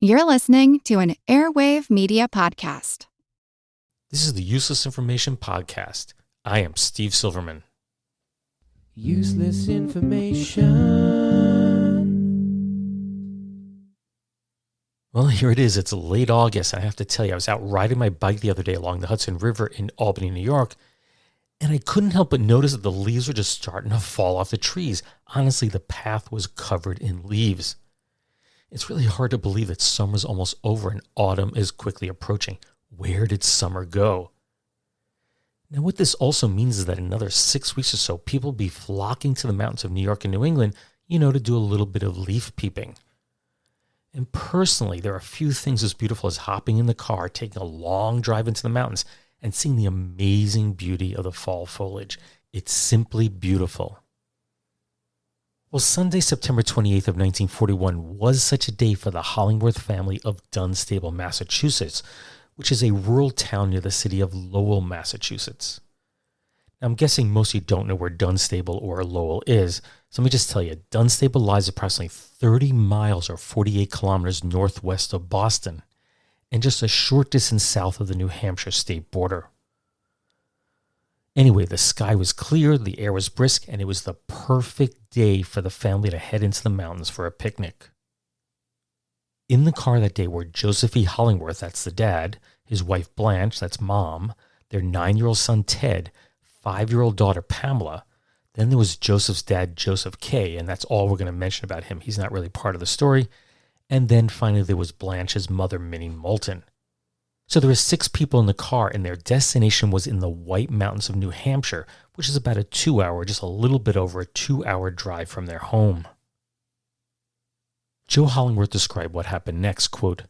You're listening to an Airwave Media Podcast. This is the Useless Information Podcast. I am Steve Silverman. Useless information. Well, here it is. It's late August. I have to tell you, I was out riding my bike the other day along the Hudson River in Albany, New York, and I couldn't help but notice that the leaves were just starting to fall off the trees. Honestly, the path was covered in leaves. It's really hard to believe that summer's almost over and autumn is quickly approaching. Where did summer go? Now, what this also means is that in another 6 weeks or so, people will be flocking to the mountains of New York and New England, to do a little bit of leaf peeping. And personally, there are a few things as beautiful as hopping in the car, taking a long drive into the mountains, and seeing the amazing beauty of the fall foliage. It's simply beautiful. Well, Sunday, September 28th of 1941 was such a day for the Hollingworth family of Dunstable, Massachusetts, which is a rural town near the city of Lowell, Massachusetts. Now, I'm guessing most of you don't know where Dunstable or Lowell is, so let me just tell you, Dunstable lies approximately 30 miles or 48 kilometers northwest of Boston, and just a short distance south of the New Hampshire state border. Anyway, the sky was clear, the air was brisk, and it was the perfect day for the family to head into the mountains for a picnic. In the car that day were Joseph E. Hollingworth, that's the dad, his wife Blanche, that's mom, their 9-year-old son Ted, 5-year-old daughter Pamela. Then there was Joseph's dad, Joseph K., and that's all we're going to mention about him. He's not really part of the story. And then finally there was Blanche's mother, Minnie Moulton. So there were 6 people in the car, and their destination was in the White Mountains of New Hampshire, which is about a 2-hour, just a little bit over a 2-hour drive from their home. Joe Hollingworth described what happened next, quote,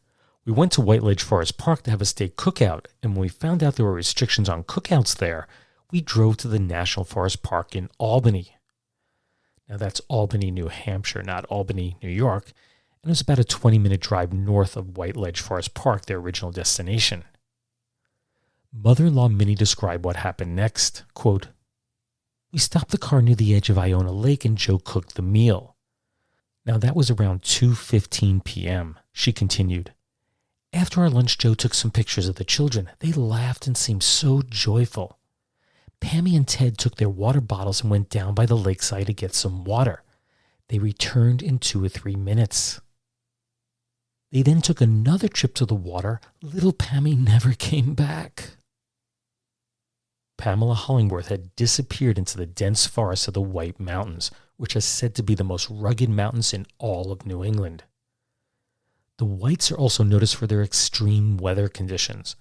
"We went to White Ledge Forest Park to have a state cookout, and when we found out there were restrictions on cookouts there, we drove to the National Forest Park in Albany." Now that's Albany, New Hampshire, not Albany, New York. And it was about a 20-minute drive north of White Ledge Forest Park, their original destination. Mother-in-law Minnie described what happened next. Quote, "We stopped the car near the edge of Iona Lake and Joe cooked the meal. Now that was around 2:15 p.m. She continued, "After our lunch, Joe took some pictures of the children. They laughed and seemed so joyful. Pammy and Ted took their water bottles and went down by the lakeside to get some water. They returned in 2 or 3 minutes. They then took another trip to the water. Little Pammy never came back." Pamela Hollingworth had disappeared into the dense forests of the White Mountains, which are said to be the most rugged mountains in all of New England. The Whites are also noticed for their extreme weather conditions.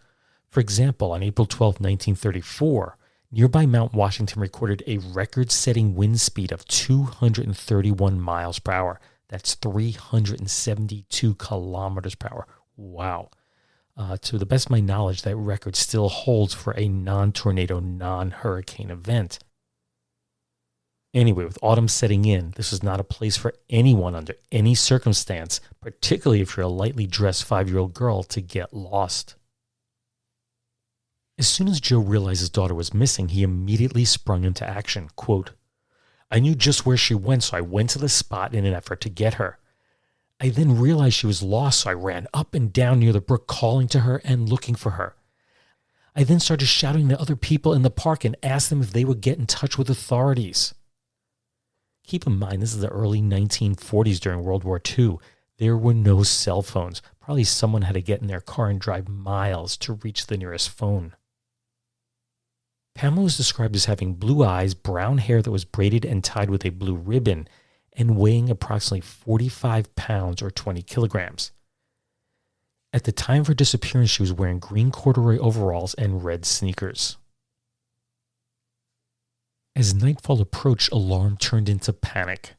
For example, on April 12, 1934, nearby Mount Washington recorded a record-setting wind speed of 231 miles per hour. That's 372 kilometers per hour. Wow. To the best of my knowledge, that record still holds for a non-tornado, non-hurricane event. Anyway, with autumn setting in, this is not a place for anyone under any circumstance, particularly if you're a lightly dressed 5-year-old girl, to get lost. As soon as Joe realized his daughter was missing, he immediately sprung into action. Quote, "I knew just where she went, so I went to the spot in an effort to get her. I then realized she was lost, so I ran up and down near the brook calling to her and looking for her. I then started shouting to other people in the park and asked them if they would get in touch with authorities." Keep in mind, this is the early 1940s during World War II. There were no cell phones. Probably someone had to get in their car and drive miles to reach the nearest phone. Pamela was described as having blue eyes, brown hair that was braided and tied with a blue ribbon, and weighing approximately 45 pounds or 20 kilograms. At the time of her disappearance, she was wearing green corduroy overalls and red sneakers. As nightfall approached, alarm turned into panic.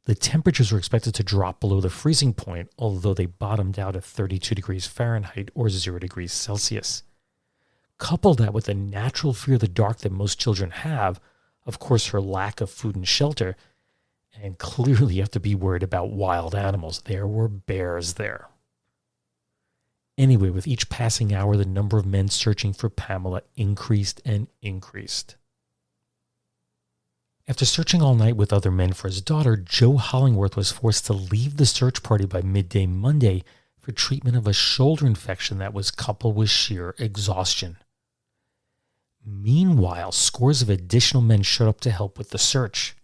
The temperatures were expected to drop below the freezing point, although they bottomed out at 32 degrees Fahrenheit or 0 degrees Celsius. Couple that with the natural fear of the dark that most children have, of course her lack of food and shelter, and clearly you have to be worried about wild animals. There were bears there. Anyway, with each passing hour, the number of men searching for Pamela increased and increased. After searching all night with other men for his daughter, Joe Hollingworth was forced to leave the search party by midday Monday for treatment of a shoulder infection that was coupled with sheer exhaustion. Meanwhile, scores of additional men showed up to help with the search.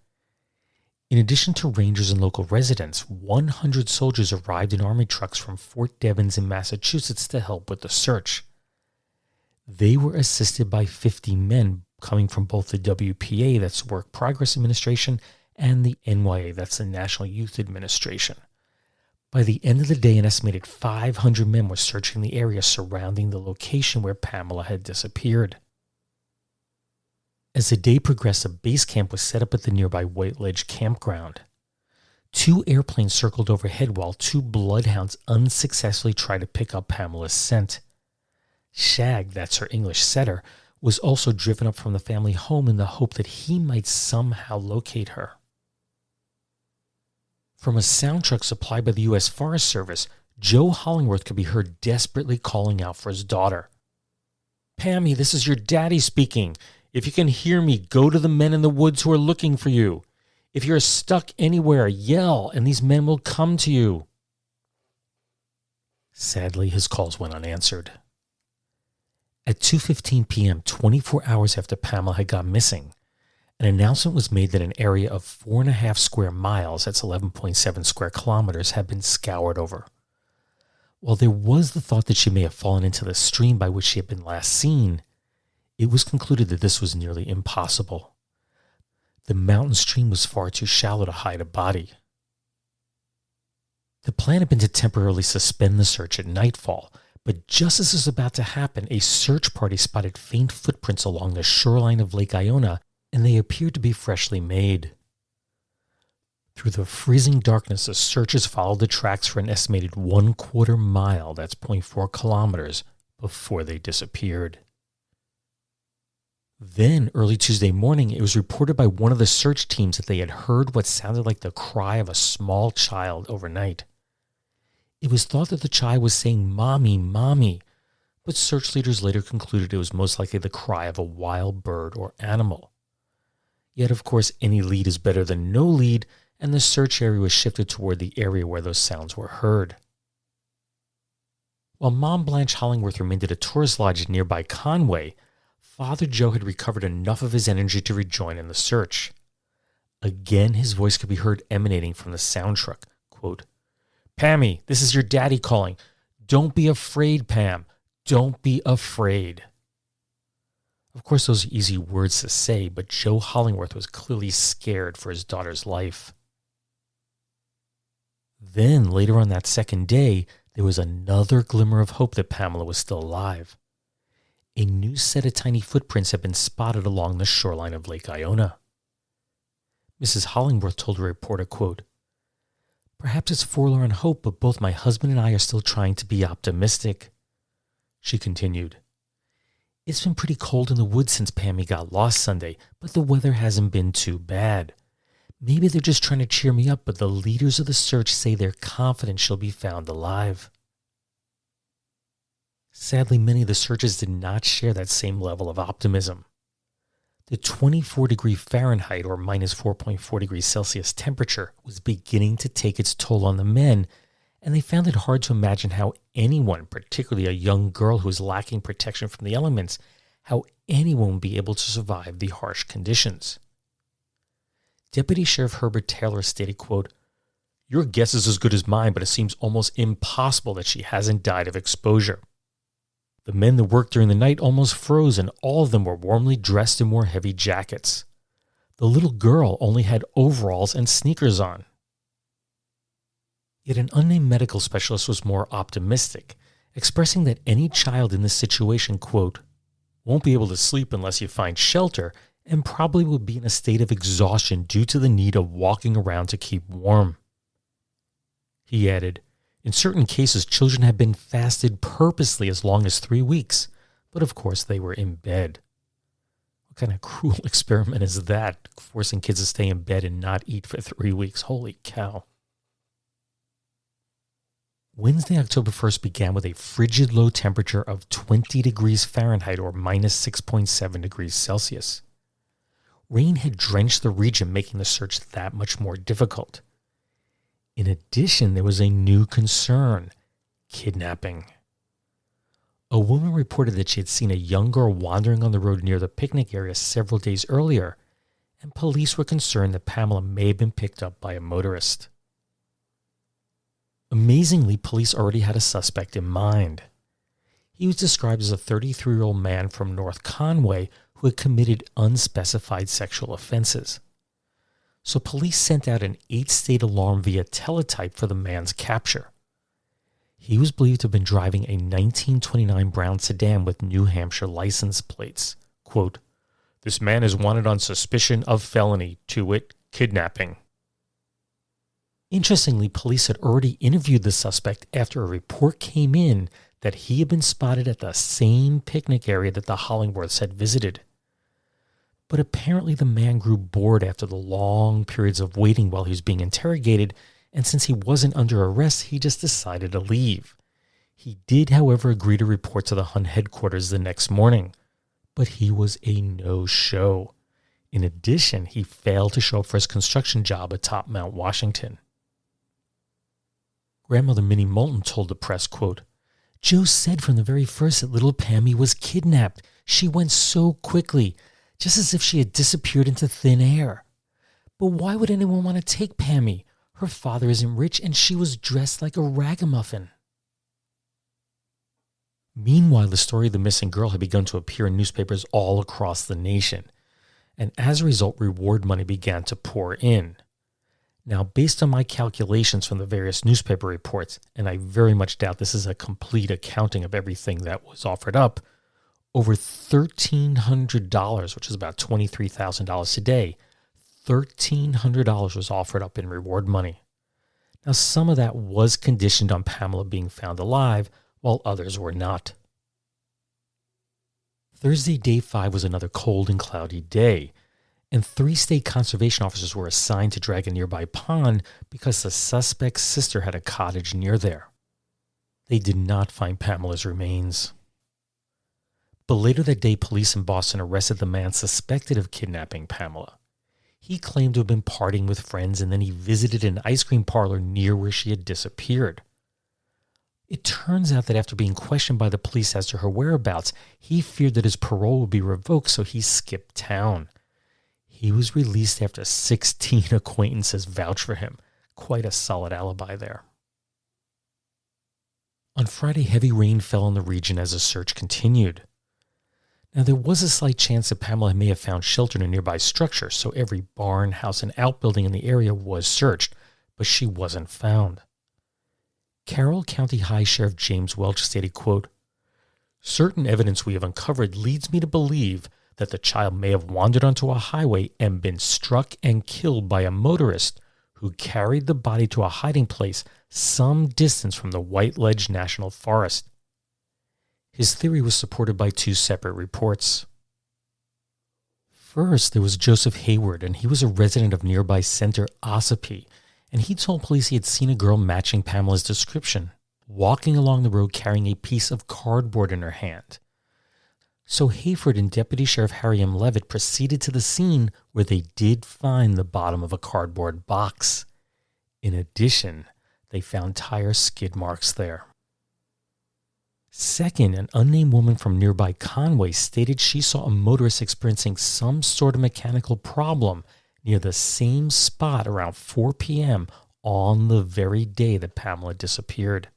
In addition to rangers and local residents, 100 soldiers arrived in army trucks from Fort Devens in Massachusetts to help with the search. They were assisted by 50 men coming from both the WPA, that's Work Progress Administration, and the NYA, that's the National Youth Administration. By the end of the day, an estimated 500 men were searching the area surrounding the location where Pamela had disappeared. As the day progressed, a base camp was set up at the nearby White Ledge campground. 2 airplanes circled overhead while 2 bloodhounds unsuccessfully tried to pick up Pamela's scent. Shag, that's her English setter, was also driven up from the family home in the hope that he might somehow locate her. From a sound truck supplied by the U.S. Forest Service, Joe Hollingworth could be heard desperately calling out for his daughter. "Pammy, this is your daddy speaking. If you can hear me, go to the men in the woods who are looking for you. If you're stuck anywhere, yell, and these men will come to you." Sadly, his calls went unanswered. At 2:15 p.m., 24 hours after Pamela had gone missing, an announcement was made that an area of 4.5 square miles, that's 11.7 square kilometers, had been scoured over. While there was the thought that she may have fallen into the stream by which she had been last seen, it was concluded that this was nearly impossible. The mountain stream was far too shallow to hide a body. The plan had been to temporarily suspend the search at nightfall, but just as this was about to happen, a search party spotted faint footprints along the shoreline of Lake Iona, and they appeared to be freshly made. Through the freezing darkness, the searchers followed the tracks for an estimated 1/4 mile, that's 0.4 kilometers, before they disappeared. Then, early Tuesday morning, it was reported by one of the search teams that they had heard what sounded like the cry of a small child overnight. It was thought that the child was saying, "Mommy, Mommy," but search leaders later concluded it was most likely the cry of a wild bird or animal. Yet, of course, any lead is better than no lead, and the search area was shifted toward the area where those sounds were heard. While Mom Blanche Hollingworth remained at a tourist lodge nearby Conway, Father Joe had recovered enough of his energy to rejoin in the search. Again, his voice could be heard emanating from the sound truck. Quote, "Pammy, this is your daddy calling. Don't be afraid, Pam. Don't be afraid." Of course, those are easy words to say, but Joe Hollingworth was clearly scared for his daughter's life. Then, later on that second day, there was another glimmer of hope that Pamela was still alive. A new set of tiny footprints had been spotted along the shoreline of Lake Iona. Mrs. Hollingworth told a reporter, quote, "Perhaps it's forlorn hope, but both my husband and I are still trying to be optimistic." She continued, "It's been pretty cold in the woods since Pammy got lost Sunday, but the weather hasn't been too bad. Maybe they're just trying to cheer me up, but the leaders of the search say they're confident she'll be found alive." Sadly, many of the searchers did not share that same level of optimism. The 24-degree Fahrenheit or minus 4.4 degrees Celsius temperature was beginning to take its toll on the men, and they found it hard to imagine how anyone, particularly a young girl who was lacking protection from the elements, how anyone would be able to survive the harsh conditions. Deputy Sheriff Herbert Taylor stated, quote, "Your guess is as good as mine, but it seems almost impossible that she hasn't died of exposure. The men that worked during the night almost froze, and all of them were warmly dressed and wore heavy jackets. The little girl only had overalls and sneakers on." Yet an unnamed medical specialist was more optimistic, expressing that any child in this situation, quote, "won't be able to sleep unless you find shelter and probably will be in a state of exhaustion due to the need of walking around to keep warm." He added, "In certain cases, children have been fasted purposely as long as 3 weeks, but of course they were in bed." What kind of cruel experiment is that, forcing kids to stay in bed and not eat for 3 weeks? Holy cow. Wednesday, October 1st began with a frigid low temperature of 20 degrees Fahrenheit or minus 6.7 degrees Celsius. Rain had drenched the region, making the search that much more difficult. In addition, there was a new concern: kidnapping. A woman reported that she had seen a young girl wandering on the road near the picnic area several days earlier, and police were concerned that Pamela may have been picked up by a motorist. Amazingly, police already had a suspect in mind. He was described as a 33-year-old man from North Conway who had committed unspecified sexual offenses. So police sent out an 8-state alarm via teletype for the man's capture. He was believed to have been driving a 1929 brown sedan with New Hampshire license plates. Quote, "This man is wanted on suspicion of felony, to wit, kidnapping." Interestingly, police had already interviewed the suspect after a report came in that he had been spotted at the same picnic area that the Hollingworths had visited. But apparently the man grew bored after the long periods of waiting while he was being interrogated, and since he wasn't under arrest, he just decided to leave. He did, however, agree to report to the Hunt headquarters the next morning, but he was a no-show. In addition, he failed to show up for his construction job atop Mount Washington. Grandmother Minnie Moulton told the press, quote, "Joe said from the very first that little Pammy was kidnapped. She went so quickly, just as if she had disappeared into thin air. But why would anyone want to take Pammy? Her father isn't rich, and she was dressed like a ragamuffin." Meanwhile, the story of the missing girl had begun to appear in newspapers all across the nation, and as a result, reward money began to pour in. Now, based on my calculations from the various newspaper reports, and I very much doubt this is a complete accounting of everything that was offered up, over $1,300, which is about $23,000 today, $1,300 was offered up in reward money. Now, some of that was conditioned on Pamela being found alive, while others were not. Thursday, day 5, was another cold and cloudy day, and 3 state conservation officers were assigned to drag a nearby pond because the suspect's sister had a cottage near there. They did not find Pamela's remains. But later that day, police in Boston arrested the man suspected of kidnapping Pamela. He claimed to have been partying with friends, and then he visited an ice cream parlor near where she had disappeared. It turns out that after being questioned by the police as to her whereabouts, he feared that his parole would be revoked, so he skipped town. He was released after 16 acquaintances vouched for him. Quite a solid alibi there. On Friday, heavy rain fell in the region as the search continued. Now, there was a slight chance that Pamela may have found shelter in a nearby structure, so every barn, house, and outbuilding in the area was searched, but she wasn't found. Carroll County High Sheriff James Welch stated, quote, "Certain evidence we have uncovered leads me to believe that the child may have wandered onto a highway and been struck and killed by a motorist who carried the body to a hiding place some distance from the White Ledge National Forest." His theory was supported by 2 separate reports. First, there was Joseph Hayward, and he was a resident of nearby Center, Ossipee, and he told police he had seen a girl matching Pamela's description, walking along the road carrying a piece of cardboard in her hand. So Hayford and Deputy Sheriff Harry M. Levitt proceeded to the scene, where they did find the bottom of a cardboard box. In addition, they found tire skid marks there. Second, an unnamed woman from nearby Conway stated she saw a motorist experiencing some sort of mechanical problem near the same spot around 4 p.m. on the very day that Pamela disappeared.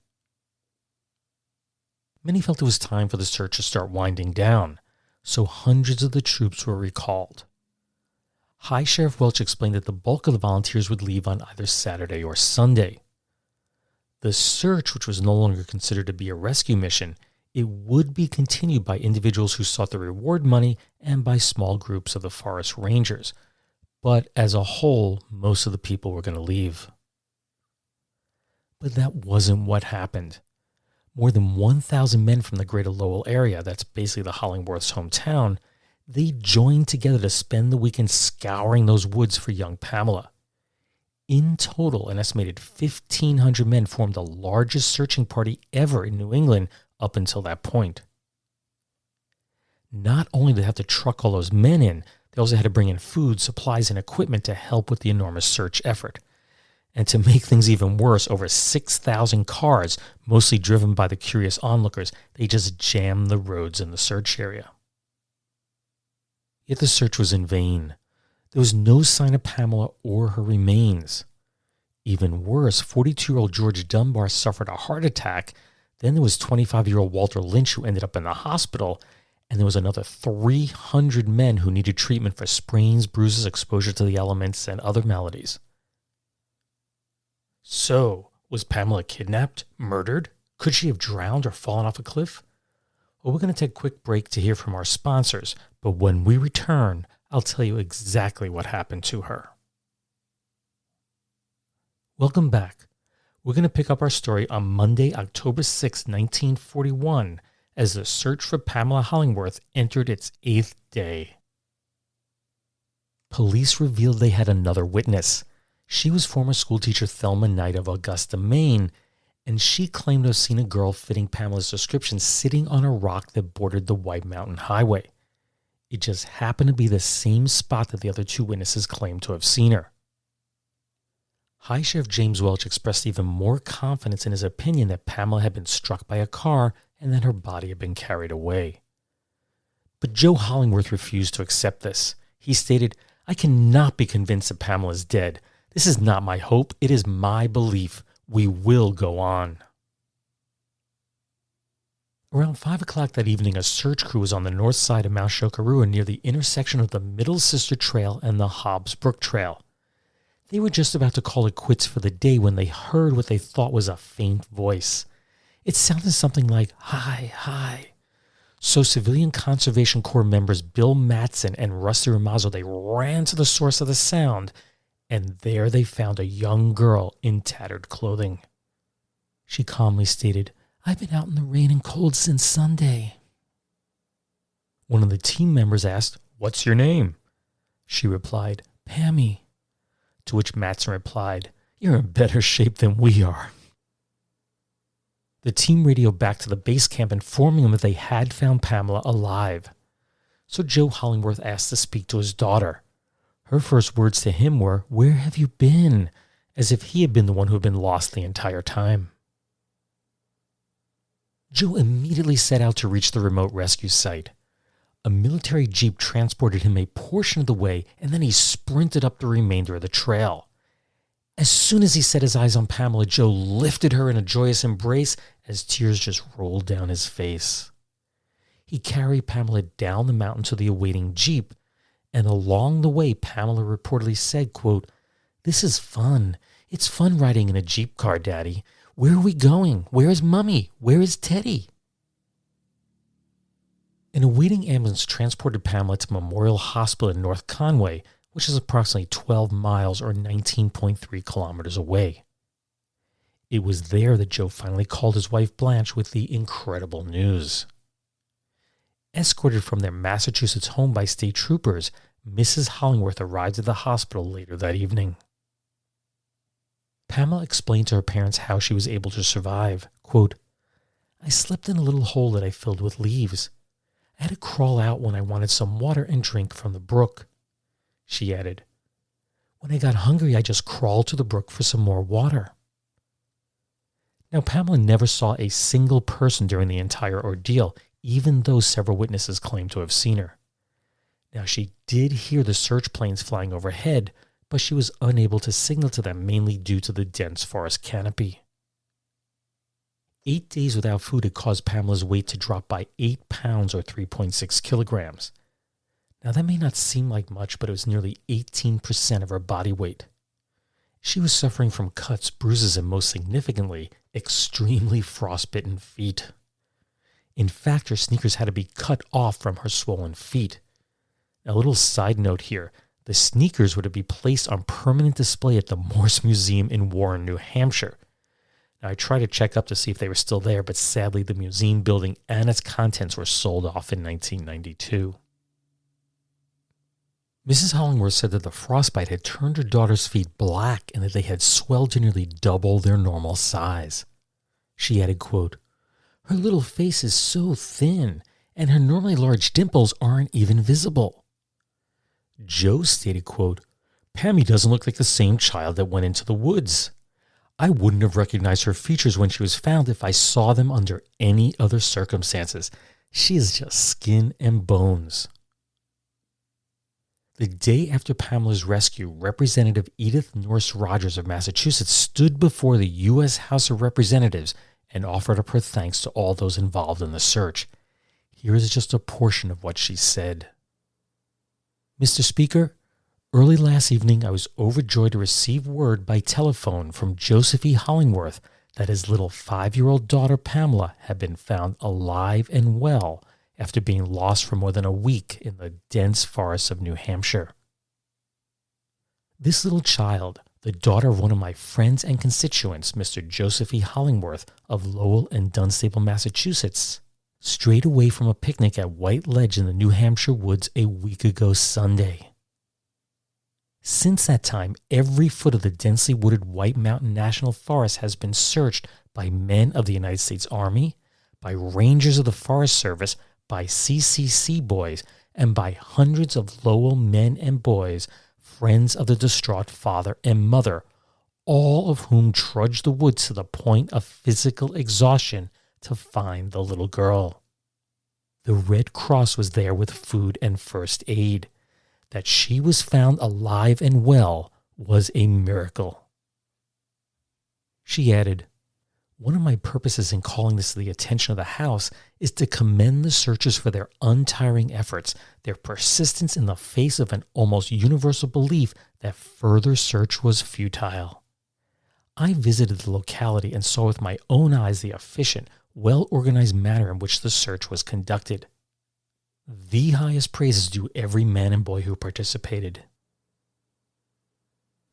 Many felt it was time for the search to start winding down, so hundreds of the troops were recalled. High Sheriff Welch explained that the bulk of the volunteers would leave on either Saturday or Sunday. The search, which was no longer considered to be a rescue mission, it would be continued by individuals who sought the reward money and by small groups of the forest rangers. But as a whole, most of the people were going to leave. But that wasn't what happened. More than 1,000 men from the greater Lowell area, that's basically the Hollingworth's hometown, they joined together to spend the weekend scouring those woods for young Pamela. In total, an estimated 1,500 men formed the largest searching party ever in New England up until that point. Not only did they have to truck all those men in, they also had to bring in food, supplies, and equipment to help with the enormous search effort. And to make things even worse, over 6,000 cars, mostly driven by the curious onlookers, they just jammed the roads in the search area. Yet the search was in vain. There was no sign of Pamela or her remains. Even worse, 42-year-old George Dunbar suffered a heart attack. Then there was 25-year-old Walter Lynch, who ended up in the hospital. And there was another 300 men who needed treatment for sprains, bruises, exposure to the elements, and other maladies. So, was Pamela kidnapped, murdered? Could she have drowned or fallen off a cliff? Well, we're going to take a quick break to hear from our sponsors, but when we return, I'll tell you exactly what happened to her. Welcome back. We're going to pick up our story on Monday, October 6, 1941, as the search for Pamela Hollingworth entered its 8th day. Police revealed they had another witness. She was former schoolteacher Thelma Knight of Augusta, Maine, and she claimed to have seen a girl fitting Pamela's description sitting on a rock that bordered the White Mountain Highway. It just happened to be the same spot that the other two witnesses claimed to have seen her. High Sheriff James Welch expressed even more confidence in his opinion that Pamela had been struck by a car and that her body had been carried away. But Joe Hollingworth refused to accept this. He stated, "I cannot be convinced that Pamela is dead. This is not my hope. It is my belief. We will go on." Around 5 o'clock that evening, a search crew was on the north side of Mount Chocorua near the intersection of the Middle Sister Trail and the Hobbs Brook Trail. They were just about to call it quits for the day when they heard what they thought was a faint voice. It sounded something like, "Hi, hi." So Civilian Conservation Corps members Bill Matson and Rusty Ramazzo, they ran to the source of the sound, and there they found a young girl in tattered clothing. She calmly stated, "I've been out in the rain and cold since Sunday." One of the team members asked, "What's your name?" She replied, "Pammy." To which Matson replied, "You're in better shape than we are." The team radioed back to the base camp informing them that they had found Pamela alive. So Joe Hollingworth asked to speak to his daughter. Her first words to him were, "Where have you been?" as if he had been the one who had been lost the entire time. Joe immediately set out to reach the remote rescue site. A military jeep transported him a portion of the way, and then he sprinted up the remainder of the trail. As soon as he set his eyes on Pamela, Joe lifted her in a joyous embrace as tears just rolled down his face. He carried Pamela down the mountain to the awaiting jeep, and along the way, Pamela reportedly said, quote, "This is fun. It's fun riding in a jeep car, Daddy. Where are we going? Where is Mummy? Where is Teddy?" An awaiting ambulance transported Pamela to Memorial Hospital in North Conway, which is approximately 12 miles or 19.3 kilometers away. It was there that Joe finally called his wife Blanche with the incredible news. Escorted from their Massachusetts home by state troopers, Mrs. Hollingworth arrived at the hospital later that evening. Pamela explained to her parents how she was able to survive. Quote, "I slept in a little hole that I filled with leaves. I had to crawl out when I wanted some water and drink from the brook." She added, "When I got hungry, I just crawled to the brook for some more water." Now, Pamela never saw a single person during the entire ordeal, even though several witnesses claimed to have seen her. Now, she did hear the search planes flying overhead, but she was unable to signal to them, mainly due to the dense forest canopy. 8 days without food had caused Pamela's weight to drop by 8 pounds or 3.6 kilograms. Now, that may not seem like much, but it was nearly 18% of her body weight. She was suffering from cuts, bruises, and most significantly, extremely frostbitten feet. In fact, her sneakers had to be cut off from her swollen feet. Now, a little side note here. The sneakers were to be placed on permanent display at the Morse Museum in Warren, New Hampshire. Now, I tried to check up to see if they were still there, but sadly the museum building and its contents were sold off in 1992. Mrs. Hollingworth said that the frostbite had turned her daughter's feet black and that they had swelled to nearly double their normal size. She added, quote, "Her little face is so thin, and her normally large dimples aren't even visible." Joe stated, quote, Pammy doesn't look like the same child that went into the woods. I wouldn't have recognized her features when she was found if I saw them under any other circumstances. She is just skin and bones. The day after Pamela's rescue, Representative Edith Norse Rogers of Massachusetts stood before the U.S. House of Representatives and offered up her thanks to all those involved in the search. Here is just a portion of what she said. Mr. Speaker, early last evening I was overjoyed to receive word by telephone from Joseph E. Hollingworth that his little 5-year-old daughter Pamela had been found alive and well after being lost for more than a week in the dense forests of New Hampshire. This little child, the daughter of one of my friends and constituents, Mr. Joseph E. Hollingworth of Lowell and Dunstable, Massachusetts, strayed away from a picnic at White Ledge in the New Hampshire woods a week ago Sunday. Since that time, every foot of the densely wooded White Mountain National Forest has been searched by men of the United States Army, by rangers of the Forest Service, by CCC boys, and by hundreds of Lowell men and boys, friends of the distraught father and mother, all of whom trudged the woods to the point of physical exhaustion to find the little girl. The Red Cross was there with food and first aid. That she was found alive and well was a miracle. She added, one of my purposes in calling this to the attention of the House is to commend the searchers for their untiring efforts, their persistence in the face of an almost universal belief that further search was futile. I visited the locality and saw with my own eyes the efficient, well-organized manner in which the search was conducted. The highest praise is due every man and boy who participated.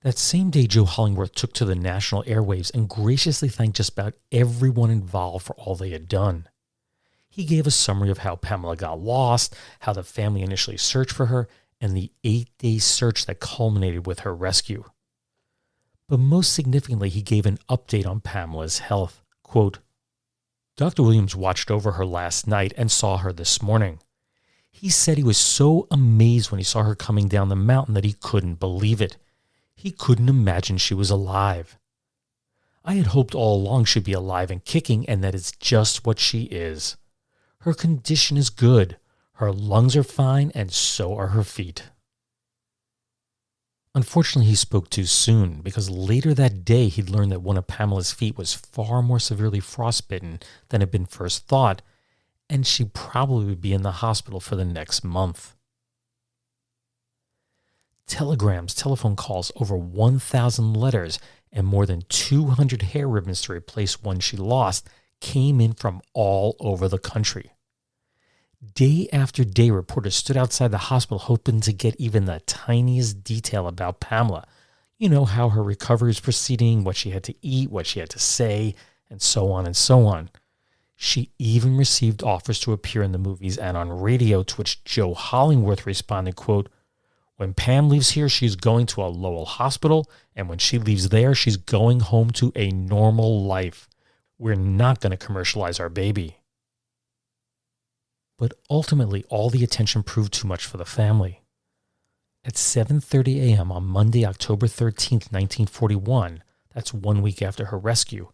That same day, Joe Hollingworth took to the national airwaves and graciously thanked just about everyone involved for all they had done. He gave a summary of how Pamela got lost, how the family initially searched for her, and the 8-day search that culminated with her rescue. But most significantly, he gave an update on Pamela's health. Quote, Dr. Williams watched over her last night and saw her this morning. He said he was so amazed when he saw her coming down the mountain that he couldn't believe it. He couldn't imagine she was alive. I had hoped all along she'd be alive and kicking, and that is just what she is. Her condition is good. Her lungs are fine, and so are her feet. Unfortunately, he spoke too soon, because later that day he'd learned that one of Pamela's feet was far more severely frostbitten than had been first thought, and she probably would be in the hospital for the next month. Telegrams, telephone calls, over 1,000 letters, and more than 200 hair ribbons to replace one she lost came in from all over the country. Day after day, reporters stood outside the hospital hoping to get even the tiniest detail about Pamela. You know, how her recovery was proceeding, what she had to eat, what she had to say, and so on and so on. She even received offers to appear in the movies and on radio, to which Joe Hollingworth responded, quote, when Pam leaves here, she's going to a Lowell hospital, and when she leaves there, she's going home to a normal life. We're not going to commercialize our baby. But ultimately, all the attention proved too much for the family. At 7:30 a.m. on Monday, October 13th, 1941, that's 1 week after her rescue,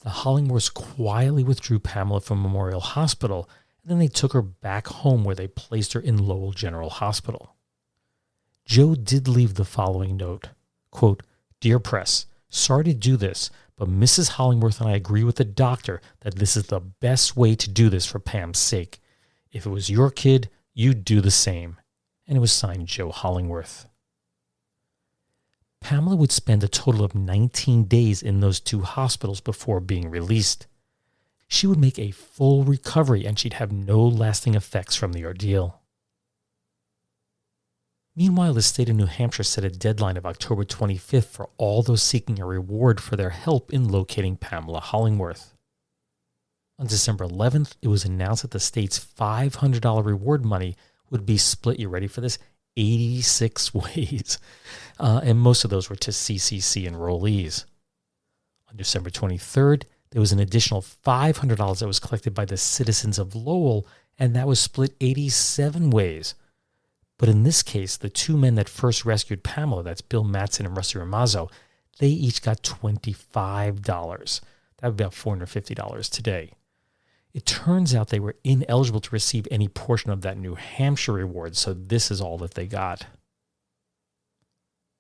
the Hollingworths quietly withdrew Pamela from Memorial Hospital, and then they took her back home where they placed her in Lowell General Hospital. Joe did leave the following note, quote, Dear Press, sorry to do this, but Mrs. Hollingworth and I agree with the doctor that this is the best way to do this for Pam's sake. If it was your kid, you'd do the same. And it was signed Joe Hollingworth. Pamela would spend a total of 19 days in those two hospitals before being released. She would make a full recovery and she'd have no lasting effects from the ordeal. Meanwhile, the state of New Hampshire set a deadline of October 25th for all those seeking a reward for their help in locating Pamela Hollingworth. On December 11th, it was announced that the state's $500 reward money would be split, you ready for this, 86 ways, and most of those were to CCC enrollees. On December 23rd, there was an additional $500 that was collected by the citizens of Lowell, and that was split 87 ways. But in this case, the two men that first rescued Pamela, that's Bill Matson and Rusty Ramazzo, they each got $25. That would be about $450 today. It turns out they were ineligible to receive any portion of that New Hampshire reward, so this is all that they got.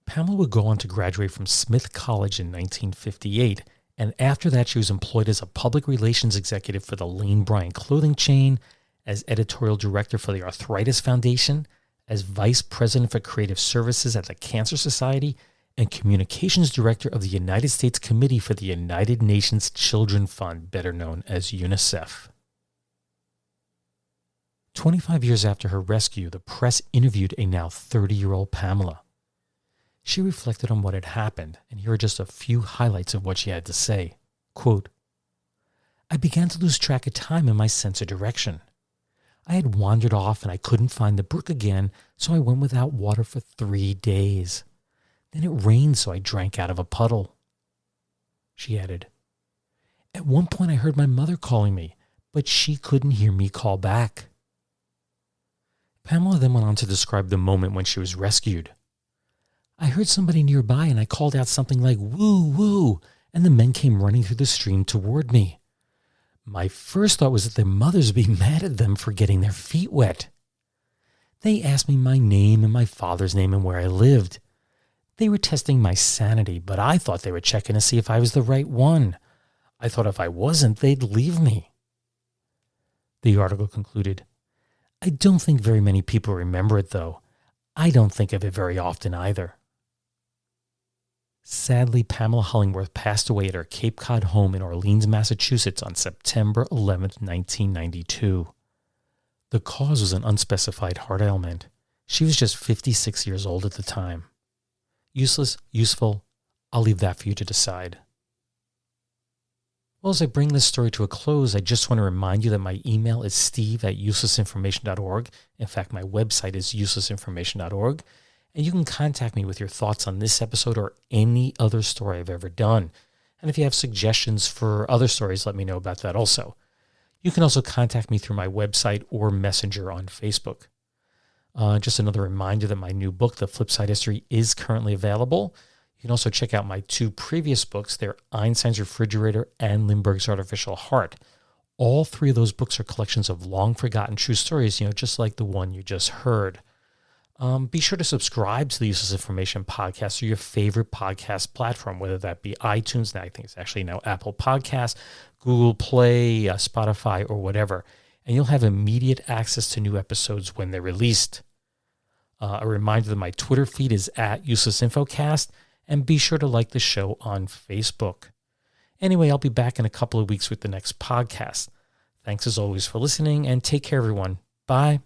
Pamela would go on to graduate from Smith College in 1958, and after that she was employed as a public relations executive for the Lane Bryant clothing chain, as editorial director for the Arthritis Foundation, as vice president for creative services at the Cancer Society, and communications director of the United States Committee for the United Nations Children Fund, better known as UNICEF. 25 years after her rescue, the press interviewed a now 30-year-old Pamela. She reflected on what had happened, and here are just a few highlights of what she had to say. Quote, "I began to lose track of time and my sense of direction. I had wandered off and I couldn't find the brook again, so I went without water for 3 days. Then it rained, so I drank out of a puddle." She added, "At one point I heard my mother calling me, but she couldn't hear me call back." Pamela then went on to describe the moment when she was rescued. "I heard somebody nearby and I called out something like, 'Woo, woo,' and the men came running through the stream toward me. My first thought was that their mothers would be mad at them for getting their feet wet. They asked me my name and my father's name and where I lived. They were testing my sanity, but I thought they were checking to see if I was the right one. I thought if I wasn't, they'd leave me." The article concluded, "I don't think very many people remember it, though. I don't think of it very often either." Sadly, Pamela Hollingworth passed away at her Cape Cod home in Orleans, Massachusetts on September 11th, 1992. The cause was an unspecified heart ailment. She was just 56 years old at the time. Useless, useful, I'll leave that for you to decide. Well, as I bring this story to a close, I just want to remind you that my email is steve@uselessinformation.org. In fact, my website is uselessinformation.org. And you can contact me with your thoughts on this episode or any other story I've ever done. And if you have suggestions for other stories, let me know about that also. You can also contact me through my website or Messenger on Facebook. Just another reminder that my new book, The Flipside History, is currently available. You can also check out my two previous books. They're Einstein's Refrigerator and Lindbergh's Artificial Heart. All three of those books are collections of long-forgotten true stories, just like the one you just heard. Be sure to subscribe to the Useless Information Podcast or your favorite podcast platform, whether that be iTunes, now I think it's actually now Apple Podcasts, Google Play, Spotify, or whatever. And you'll have immediate access to new episodes when they're released. A reminder that my Twitter feed is @UselessInfoCast, and be sure to like the show on Facebook. Anyway, I'll be back in a couple of weeks with the next podcast. Thanks as always for listening, and take care, everyone. Bye.